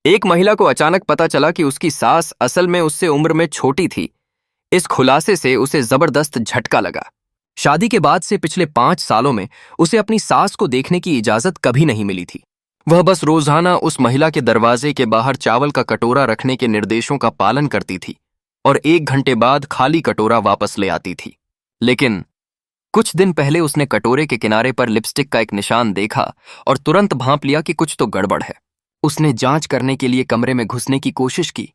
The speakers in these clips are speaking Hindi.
एक महिला को अचानक पता चला कि उसकी सास असल में उससे उम्र में छोटी थी। इस खुलासे से उसे जबरदस्त झटका लगा। शादी के बाद से पिछले 5 सालों में उसे अपनी सास को देखने की इजाजत कभी नहीं मिली थी। वह बस रोजाना उस महिला के दरवाजे के बाहर चावल का कटोरा रखने के निर्देशों का पालन करती थी और 1 घंटे बाद खाली कटोरा वापस ले आती थी। लेकिन कुछ दिन पहले उसने कटोरे के किनारे पर लिपस्टिक का एक निशान देखा और तुरंत भांप लिया कि कुछ तो गड़बड़ है। उसने जांच करने के लिए कमरे में घुसने की कोशिश की,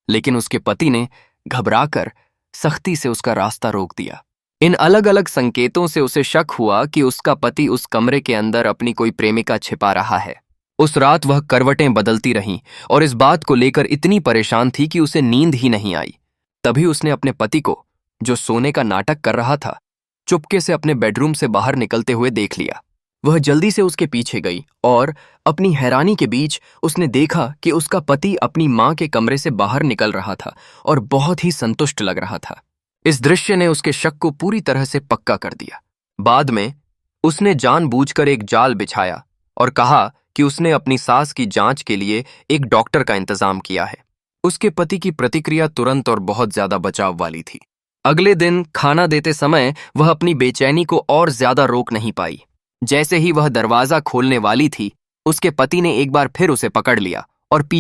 लेकिन उसके पति ने घबराकर सख्ती से उसका रास्ता रोक दिया। इन अलग अलग संकेतों से उसे शक हुआ कि उसका पति उस कमरे के अंदर अपनी कोई प्रेमिका छिपा रहा है। उस रात वह करवटें बदलती रहीं और इस बात को लेकर इतनी परेशान थी कि उसे नींद ही नहीं आई। तभी उसने अपने पति को, जो सोने का नाटक कर रहा था, चुपके से अपने बेडरूम से बाहर निकलते हुए देख लिया। वह जल्दी से उसके पीछे गई और अपनी हैरानी के बीच उसने देखा कि उसका पति अपनी मां के कमरे से बाहर निकल रहा था और बहुत ही संतुष्ट लग रहा था। इस दृश्य ने उसके शक को पूरी तरह से पक्का कर दिया। बाद में उसने जानबूझकर एक जाल बिछाया और कहा कि उसने अपनी सास की जांच के लिए एक डॉक्टर का इंतजाम किया है। उसके पति की प्रतिक्रिया तुरंत और बहुत ज्यादा बचाव वाली थी। अगले दिन खाना देते समय वह अपनी बेचैनी को और ज्यादा रोक नहीं पाई। जैसे ही वह दरवाजा खोलने वाली थी, उसके पति ने एक बार फिर उसे पकड़ लिया और पीछे